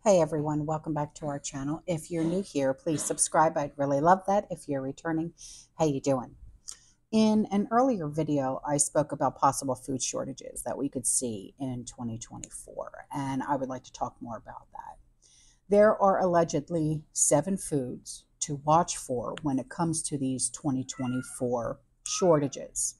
Hey everyone, welcome back to our channel. If you're new here, please subscribe. I'd really love that. If you're returning, how you doing? In an earlier video, I spoke about possible food shortages that we could see in 2024, and I would like to talk more about that. There are allegedly 7 foods to watch for when it comes to these 2024 shortages.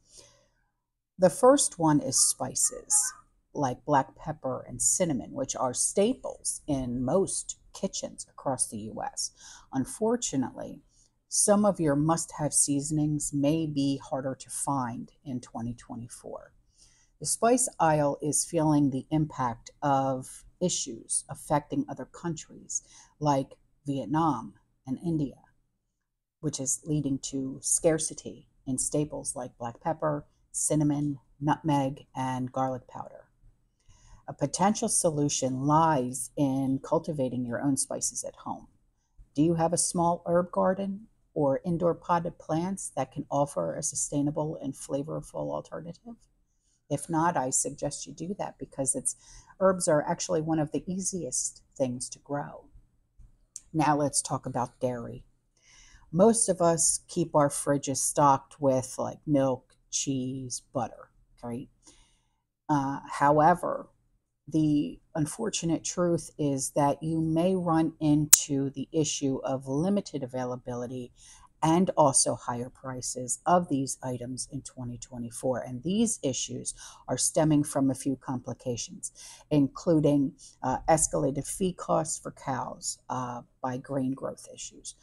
The first one is spices, like black pepper and cinnamon, which are staples in most kitchens across the US. Unfortunately, some of your must have seasonings may be harder to find in 2024. The spice aisle is feeling the impact of issues affecting other countries like Vietnam and India, which is leading to scarcity in staples like black pepper, cinnamon, nutmeg, and garlic powder. A potential solution lies in cultivating your own spices at home. Do you have a small herb garden or indoor potted plants that can offer a sustainable and flavorful alternative? If not, I suggest you do that because herbs are actually one of the easiest things to grow. Now let's talk about dairy. Most of us keep our fridges stocked with like milk, cheese, butter, right? However, the unfortunate truth is that you may run into the issue of limited availability and also higher prices of these items in 2024. And these issues are stemming from a few complications, including escalated feed costs for cows by grain growth issues.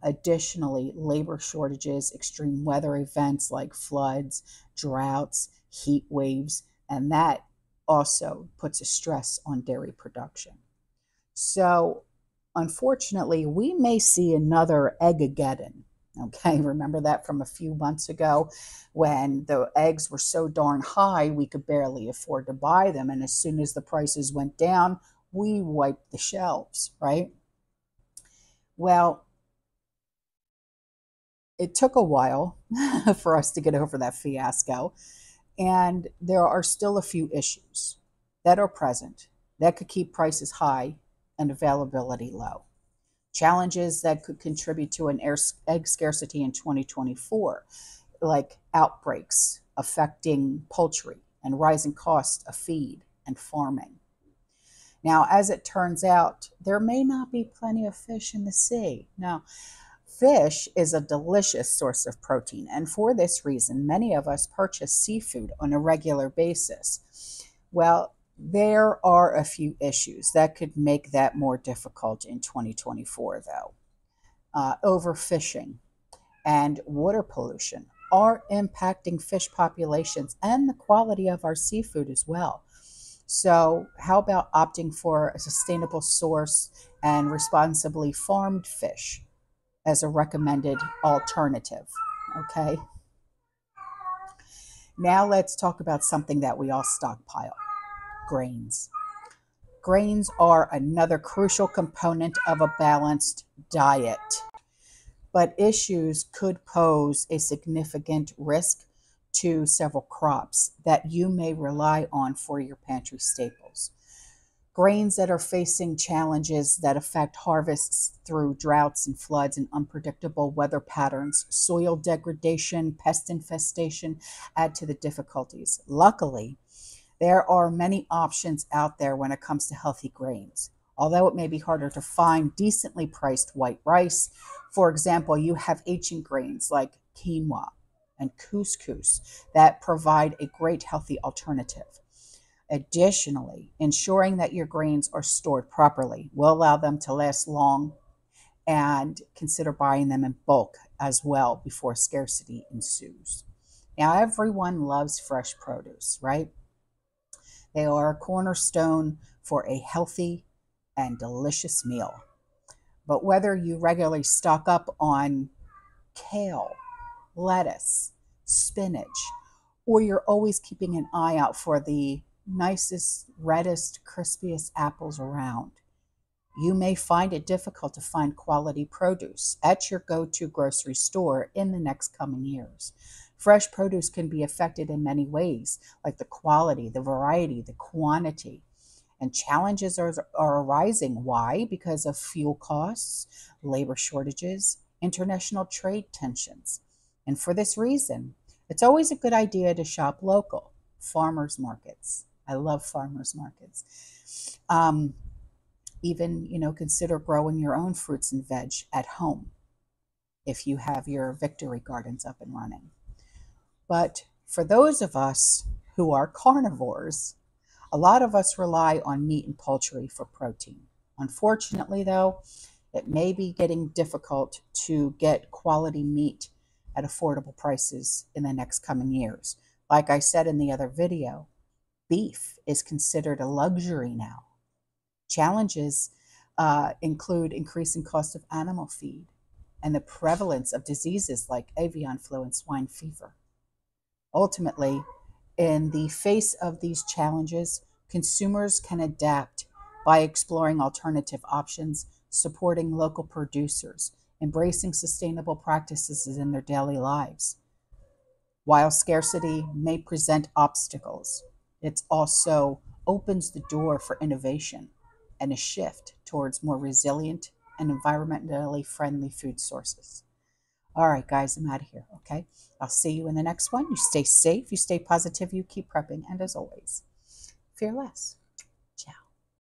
Additionally, labor shortages, extreme weather events like floods, droughts, heat waves, and that also puts a stress on dairy production. So, unfortunately, we may see another egg-ageddon. Okay, remember that from a few months ago when the eggs were so darn high we could barely afford to buy them. And as soon as the prices went down, we wiped the shelves, right? Well, it took a while for us to get over that fiasco. And there are still a few issues that are present that could keep prices high and availability low. Challenges that could contribute to an egg scarcity in 2024, like outbreaks affecting poultry and rising costs of feed and farming. Now, as it turns out, there may not be plenty of fish in the sea. Now, fish is a delicious source of protein, and for this reason, many of us purchase seafood on a regular basis. Well, there are a few issues that could make that more difficult in 2024, though. Overfishing and water pollution are impacting fish populations and the quality of our seafood as well. So, how about opting for a sustainable source and responsibly farmed fish as a recommended alternative? Okay. Now let's talk about something that we all stockpile: grains. Grains are another crucial component of a balanced diet, but issues could pose a significant risk to several crops that you may rely on for your pantry staples. Grains that are facing challenges that affect harvests through droughts and floods and unpredictable weather patterns, soil degradation, pest infestation add to the difficulties. Luckily, there are many options out there when it comes to healthy grains. Although it may be harder to find decently priced white rice, for example, you have ancient grains like quinoa and couscous that provide a great healthy alternative. Additionally, ensuring that your grains are stored properly will allow them to last long, and consider buying them in bulk as well before scarcity ensues. Now, everyone loves fresh produce, right? They are a cornerstone for a healthy and delicious meal. But whether you regularly stock up on kale, lettuce, spinach, or you're always keeping an eye out for the nicest, reddest, crispiest apples around, you may find it difficult to find quality produce at your go-to grocery store in the next coming years. Fresh produce can be affected in many ways, like the quality, the variety, the quantity, And challenges are arising. Why? Because of fuel costs, labor shortages, international trade tensions. And for this reason, it's always a good idea to shop local, farmers markets. I love farmers markets. Even, consider growing your own fruits and veg at home if you have your victory gardens up and running. But for those of us who are carnivores, a lot of us rely on meat and poultry for protein. Unfortunately, though, it may be getting difficult to get quality meat at affordable prices in the next coming years. Like I said in the other video, beef is considered a luxury now. Challenges include increasing cost of animal feed and the prevalence of diseases like avian flu and swine fever. Ultimately, in the face of these challenges, consumers can adapt by exploring alternative options, supporting local producers, embracing sustainable practices in their daily lives. While scarcity may present obstacles, it also opens the door for innovation and a shift towards more resilient and environmentally friendly food sources. All right, guys, I'm out of here, okay? I'll see you in the next one. You stay safe, you stay positive, you keep prepping, and as always, fear less.